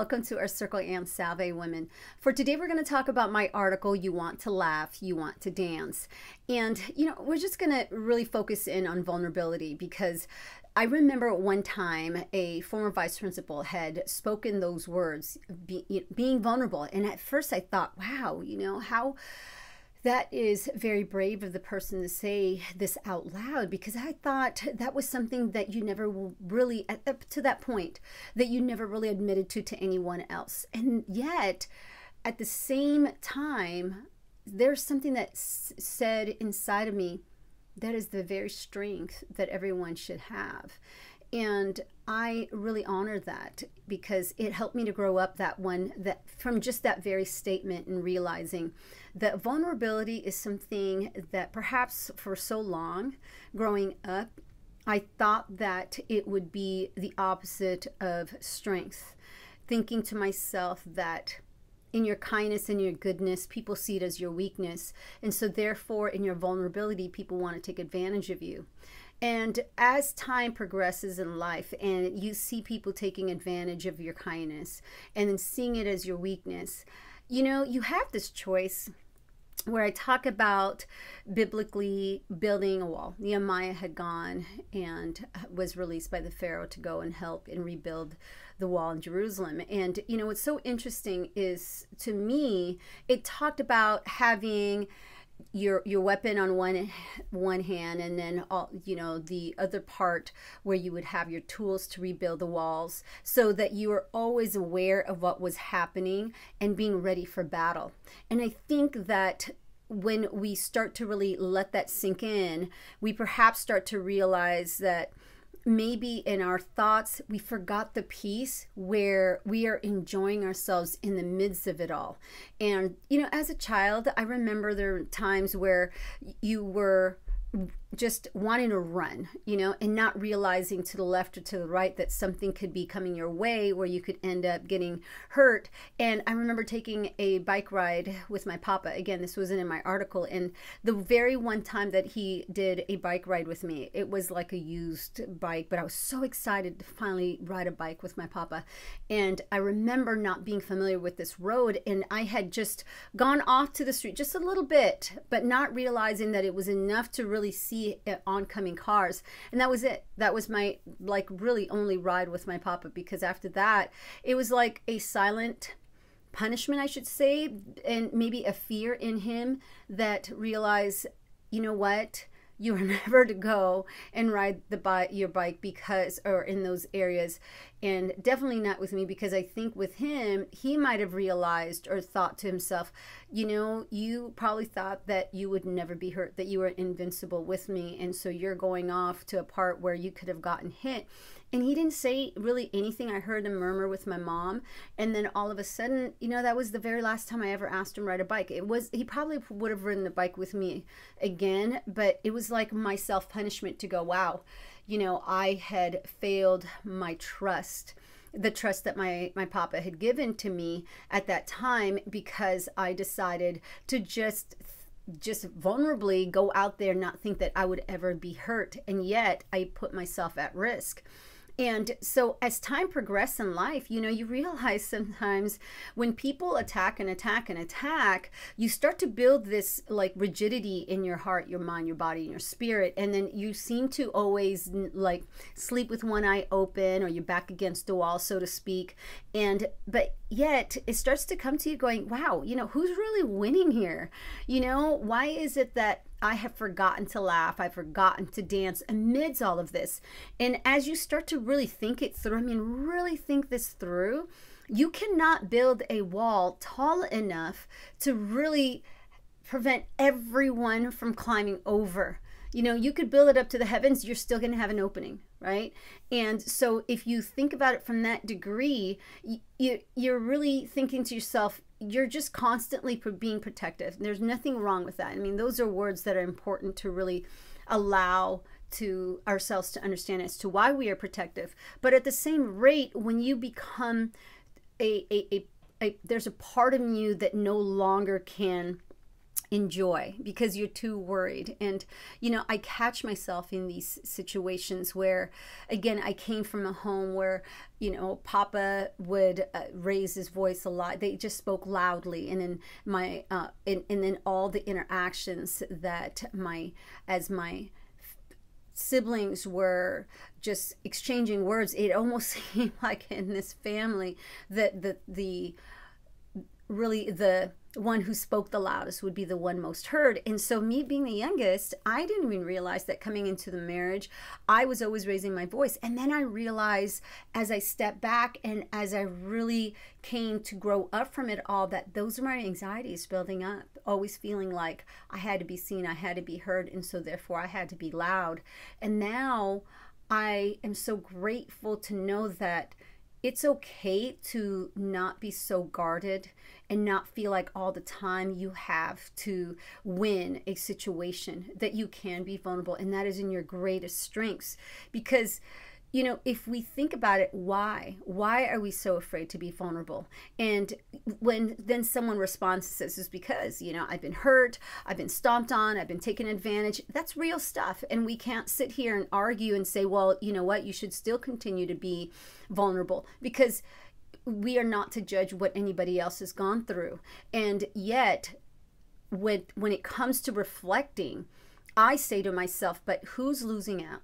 welcome to our circle and Salve Women. For today, we're going to talk about my article, You Want to Laugh, You Want to Dance. And, we're just going to really focus in on vulnerability because I remember one time a former vice principal had spoken those words, being vulnerable. And at first I thought, wow, how that is very brave of the person to say this out loud, because I thought that was something that you never really, up to that point, that you never really admitted to anyone else. And yet, at the same time, there's something that said inside of me that is the very strength that everyone should have. And I really honor that because it helped me to grow up that from just that very statement and realizing that vulnerability is something that perhaps for so long growing up, I thought that it would be the opposite of strength. Thinking to myself that in your kindness and your goodness, people see it as your weakness. And so therefore, in your vulnerability, people want to take advantage of you. And as time progresses in life and you see people taking advantage of your kindness and then seeing it as your weakness, you have this choice where I talk about biblically building a wall. Nehemiah had gone and was released by the Pharaoh to go and help and rebuild the wall in Jerusalem. And, what's so interesting is, to me, it talked about having your weapon on one hand, and then the other part where you would have your tools to rebuild the walls, so that you are always aware of what was happening and being ready for battle. And I think that when we start to really let that sink in, we perhaps start to realize that maybe in our thoughts, we forgot the piece where we are enjoying ourselves in the midst of it all. And, as a child, I remember there were times where you were just wanting to run, and not realizing to the left or to the right that something could be coming your way where you could end up getting hurt. And I remember taking a bike ride with my papa. Again, this wasn't in my article. And the very one time that he did a bike ride with me, it was like a used bike, but I was so excited to finally ride a bike with my papa. And I remember not being familiar with this road, and I had just gone off to the street just a little bit, but not realizing that it was enough to really see oncoming cars. And that was it. That was my really only ride with my papa, because after that it was like a silent punishment, I should say, and maybe a fear in him that realized, what, you are never to go and ride your bike or in those areas. And definitely not with me, because I think with him, he might have realized or thought to himself, you probably thought that you would never be hurt, that you were invincible with me. And so you're going off to a part where you could have gotten hit. And he didn't say really anything. I heard him murmur with my mom. And then all of a sudden, that was the very last time I ever asked him to ride a bike. He probably would have ridden a bike with me again, but it was like my self-punishment to go, wow, I had failed my trust, the trust that my papa had given to me at that time, because I decided to just vulnerably go out there, not think that I would ever be hurt. And yet I put myself at risk. And so as time progressed in life, you realize sometimes when people attack and attack and attack, you start to build this like rigidity in your heart, your mind, your body, and your spirit. And then you seem to always like sleep with one eye open, or you're back against the wall, so to speak. But yet it starts to come to you going, wow, who's really winning here? Why is it that I have forgotten to laugh, I've forgotten to dance amidst all of this? And as you start to really think it through, really think this through, you cannot build a wall tall enough to really prevent everyone from climbing over. You could build it up to the heavens, you're still going to have an opening, right? And so if you think about it from that degree, you're really thinking to yourself, you're just constantly being protective. There's nothing wrong with that. Those are words that are important to really allow to ourselves to understand as to why we are protective. But at the same rate, when you become there's a part of you that no longer can enjoy because you're too worried. And I catch myself in these situations where, again, I came from a home where Papa would raise his voice a lot. They just spoke loudly, and in my and then all the interactions that as my siblings were just exchanging words, it almost seemed like in this family that the one who spoke the loudest would be the one most heard. And so me being the youngest, I didn't even realize that coming into the marriage, I was always raising my voice. And then I realized as I stepped back and as I really came to grow up from it all, that those are my anxieties building up, always feeling like I had to be seen, I had to be heard, and so therefore I had to be loud. And now I am so grateful to know that it's okay to not be so guarded and not feel like all the time you have to win a situation, that you can be vulnerable, and that is in your greatest strengths. Because if we think about it, why are we so afraid to be vulnerable? And when then someone responds and says, it's because, I've been hurt, I've been stomped on, I've been taken advantage. That's real stuff. And we can't sit here and argue and say, well, you know what, you should still continue to be vulnerable, because we are not to judge what anybody else has gone through. And yet, when it comes to reflecting, I say to myself, but who's losing out?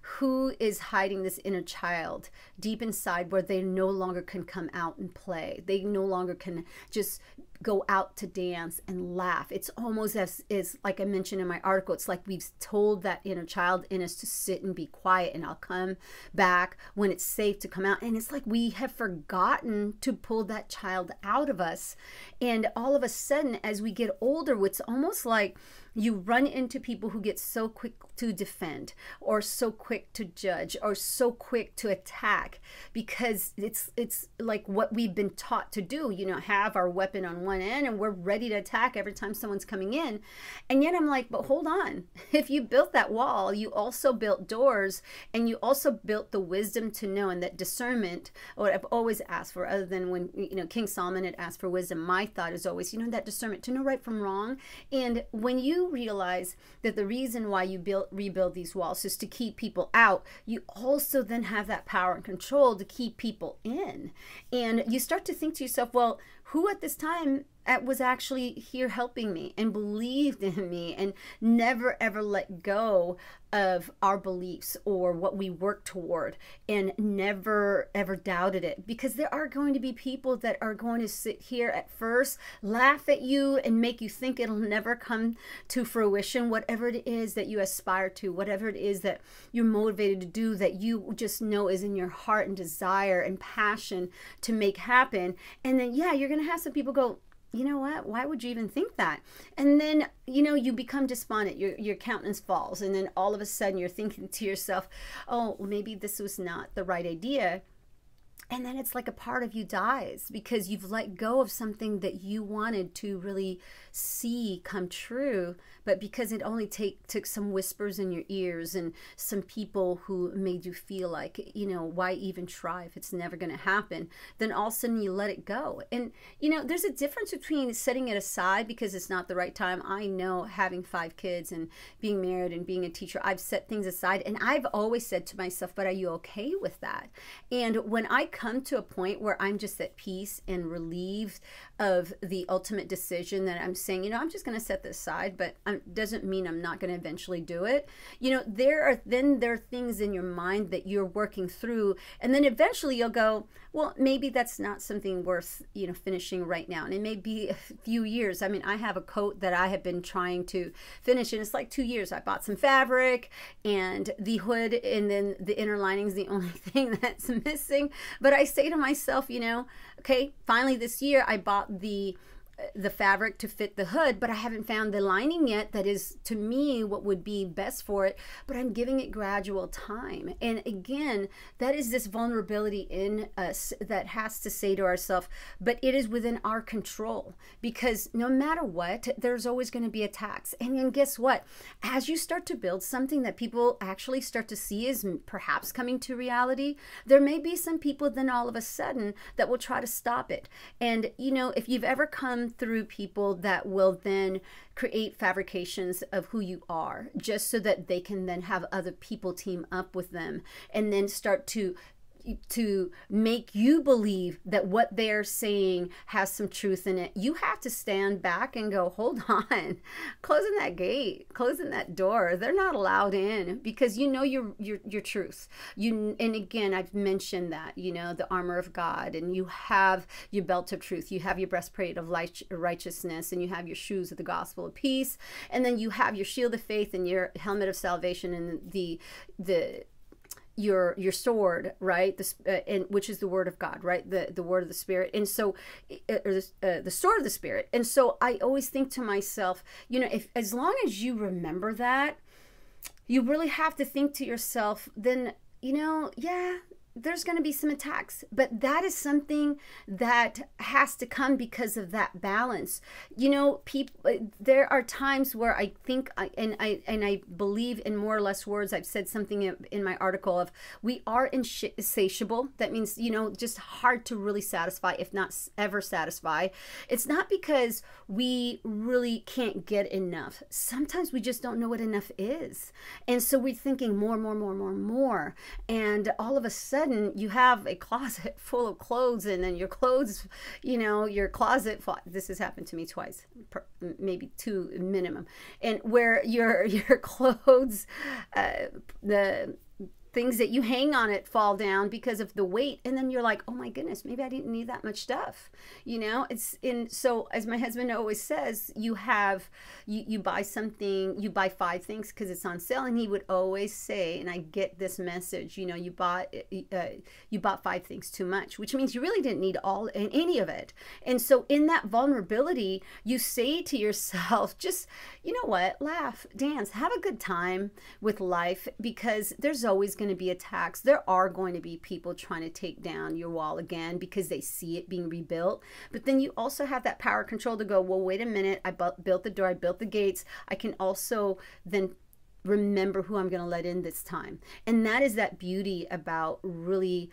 Who is hiding this inner child deep inside where they no longer can come out and play? They no longer can just go out to dance and laugh. It's almost as like I mentioned in my article, it's like we've told that inner child in us to sit and be quiet, and I'll come back when it's safe to come out. And it's like we have forgotten to pull that child out of us. And all of a sudden, as we get older, it's almost like you run into people who get so quick to defend, or so quick to judge, or so quick to attack, because it's like what we've been taught to do, have our weapon on one end and we're ready to attack every time someone's coming in. And yet I'm like, but hold on. If you built that wall, you also built doors, and you also built the wisdom to know, and that discernment, what I've always asked for, other than when King Solomon had asked for wisdom, my thought is always, that discernment to know right from wrong. And when you realize that the reason why you rebuild these walls is to keep people out, you also then have that power and control to keep people in. And you start to think to yourself, well, who at this time was actually here helping me and believed in me and never ever let go of our beliefs or what we work toward, and never ever doubted it? Because there are going to be people that are going to sit here at first, laugh at you, and make you think it'll never come to fruition, whatever it is that you aspire to, whatever it is that you're motivated to do, that you just know is in your heart and desire and passion to make happen. And then you're going to have some people go, you know what, why would you even think that? And then, you become despondent, your countenance falls, and then all of a sudden you're thinking to yourself, oh, maybe this was not the right idea. And then it's like a part of you dies because you've let go of something that you wanted to really see come true, but because it only took some whispers in your ears and some people who made you feel like, why even try if it's never going to happen, then all of a sudden you let it go. And, there's a difference between setting it aside because it's not the right time. I know, having 5 kids and being married and being a teacher, I've set things aside, and I've always said to myself, but are you okay with that? And when I come to a point where I'm just at peace and relieved of the ultimate decision that I'm saying, I'm just going to set this aside, but doesn't mean I'm not going to eventually do it. There are things in your mind that you're working through, and then eventually you'll go, well, maybe that's not something worth, finishing right now. And it may be a few years. I mean, I have a coat that I have been trying to finish, and it's like 2 years. I bought some fabric and the hood, and then the inner lining is the only thing that's missing. But I say to myself, okay, finally this year I bought the fabric to fit the hood, but I haven't found the lining yet that is, to me, what would be best for it. But I'm giving it gradual time. And again, that is this vulnerability in us that has to say to ourselves, but it is within our control, because no matter what, there's always going to be attacks. And then guess what? As you start to build something that people actually start to see as perhaps coming to reality, there may be some people then all of a sudden that will try to stop it. And if you've ever come come through people that will then create fabrications of who you are, just so that they can then have other people team up with them and then start to make you believe that what they're saying has some truth in it. You have to stand back and go, hold on, closing that gate, closing that door. They're not allowed in, because you know your truth. And again, I've mentioned that, you know, the armor of God, and you have your belt of truth, you have your breastplate of righteousness, and you have your shoes of the gospel of peace, and then you have your shield of faith and your helmet of salvation, and your sword, right? And which is the word of God, right? The word of the Spirit. And so the sword of the Spirit. And so I always think to myself, you know, if as long as you remember that, you really have to think to yourself, then, you know, yeah, there's going to be some attacks, but that is something that has to come because of that balance. You know, people, there are times where I think, and I believe in more or less words. I've said something in my article of, we are insatiable. That means, you know, just hard to really satisfy, if not ever satisfy. It's not because we really can't get enough. Sometimes we just don't know what enough is. And so we're thinking more, and all of a sudden, you have a closet full of clothes, and then your clothes, you know, your closet, this has happened to me twice, maybe 2 minimum, and where your clothes, the things that you hang on it fall down because of the weight, and then you're like, oh my goodness, maybe I didn't need that much stuff, you know. It's in, so as my husband always says, you buy something, you buy 5 things because it's on sale, and he would always say, and I get this message, you know, you bought 5 things too much, which means you really didn't need any of it. And so in that vulnerability, you say to yourself, just, you know what, laugh, dance, have a good time with life, because there's always going to be attacks. There are going to be people trying to take down your wall again because they see it being rebuilt. But then you also have that power control to go, well, wait a minute, I built the door, I built the gates. I can also then remember who I'm going to let in this time. And that is that beauty about really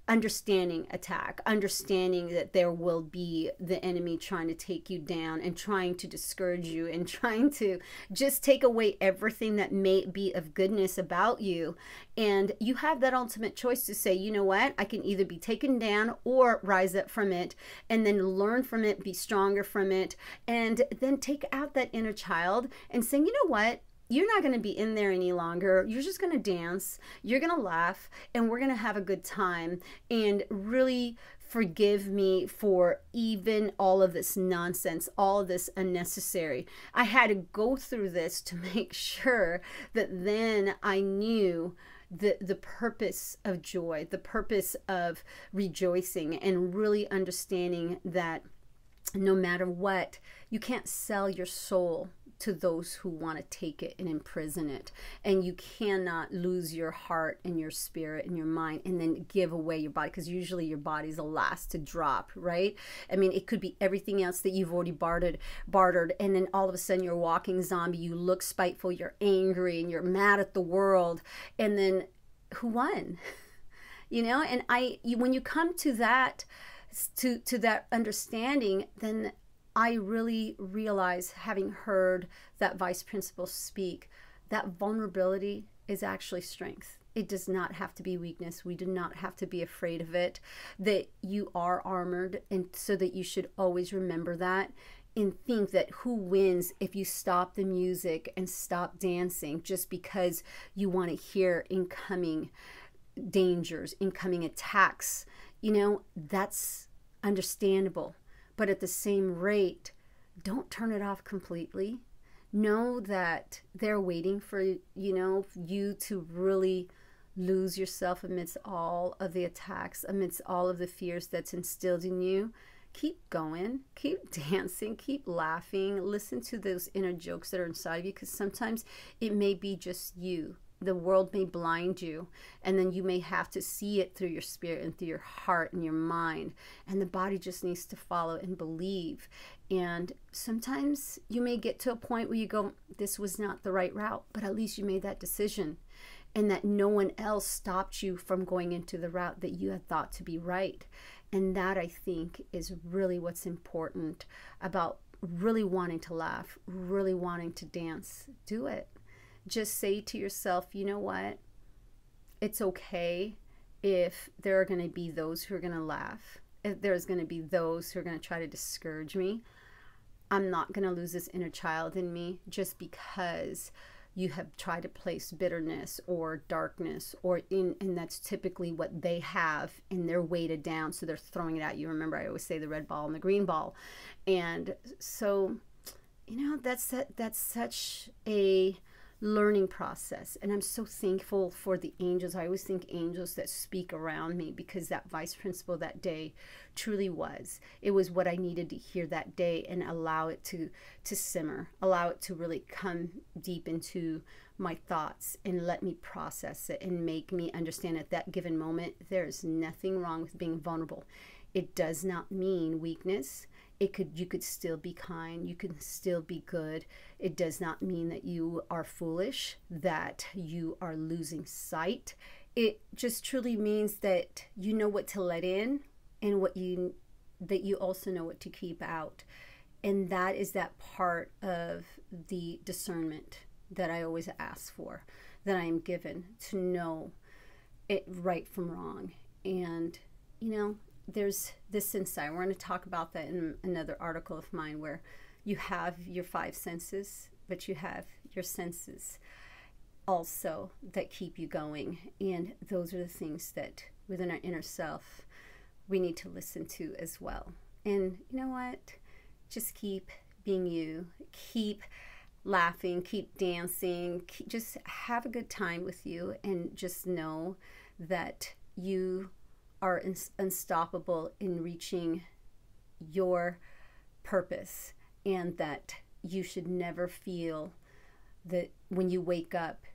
understanding attack, understanding that there will be the enemy trying to take you down and trying to discourage you and trying to just take away everything that may be of goodness about you. And you have that ultimate choice to say, you know what, I can either be taken down or rise up from it, and then learn from it, be stronger from it, and then take out that inner child and saying, you know what, you're not going to be in there any longer. You're just going to dance. You're going to laugh, and we're going to have a good time, and really forgive me for even all of this nonsense, all of this unnecessary. I had to go through this to make sure that then I knew the purpose of joy, the purpose of rejoicing, and really understanding that no matter what, you can't sell your soul to those who want to take it and imprison it. And you cannot lose your heart and your spirit and your mind and then give away your body, because usually your body's the last to drop, right? I mean, it could be everything else that you've already bartered, and then all of a sudden you're a walking zombie. You look spiteful, you're angry, and you're mad at the world. And then who won? You know, and when you come to that, to that understanding, then I really realize, having heard that vice principal speak, that vulnerability is actually strength. It does not have to be weakness. We do not have to be afraid of it, that you are armored, and so that you should always remember that and think that who wins if you stop the music and stop dancing just because you want to hear incoming dangers, incoming attacks. You know, that's understandable. But at the same rate, don't turn it off completely. Know that they're waiting for, you know, you to really lose yourself amidst all of the attacks, amidst all of the fears that's instilled in you. Keep going, keep dancing, keep laughing. Listen to those inner jokes that are inside of you, because sometimes it may be just you. The world may blind you, and then you may have to see it through your spirit and through your heart and your mind, and the body just needs to follow and believe. And sometimes you may get to a point where you go, this was not the right route, but at least you made that decision. and that no one else stopped you from going into the route that you had thought to be right. And that, I think, is really what's important about really wanting to laugh, really wanting to dance. Do it. Just say to yourself, you know what? It's okay if there are going to be those who are going to laugh. If there's going to be those who are going to try to discourage me. I'm not going to lose this inner child in me just because you have tried to place bitterness or darkness, or and that's typically what they have, and they're weighted down, so they're throwing it at you. Remember, I always say the red ball and the green ball. And so, you know, that's such a learning process, and I'm so thankful for the angels. I always think angels that speak around me, because that vice principal that day truly was. It was what I needed to hear that day, and allow it to simmer, allow it to really come deep into my thoughts and let me process it and make me understand at that given moment there's nothing wrong with being vulnerable. It does not mean weakness. You could still be kind, you can still be good. It does not mean that you are foolish, that you are losing sight. It just truly means that you know what to let in, and that you also know what to keep out. And that is that part of the discernment that I always ask for, that I am given, to know it right from wrong. And you know, there's this insight. We're going to talk about that in another article of mine, where you have your 5 senses, but you have your senses also that keep you going. And those are the things that within our inner self we need to listen to as well. And you know what? Just keep being you. Keep laughing, keep dancing, just have a good time with you, and just know that you are unstoppable in reaching your purpose, and that you should never feel that when you wake up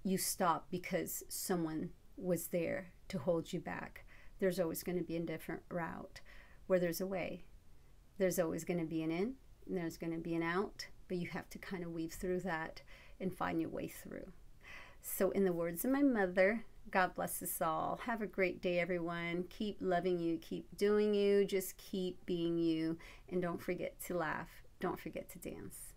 you stop because someone was there to hold you back. There's always going to be a different route. Where there's a way, there's always going to be an in, and there's going to be an out, but you have to kind of weave through that and find your way through. So in the words of my mother, God bless us all. Have a great day, everyone. Keep loving you. Keep doing you. Just keep being you. And don't forget to laugh. Don't forget to dance.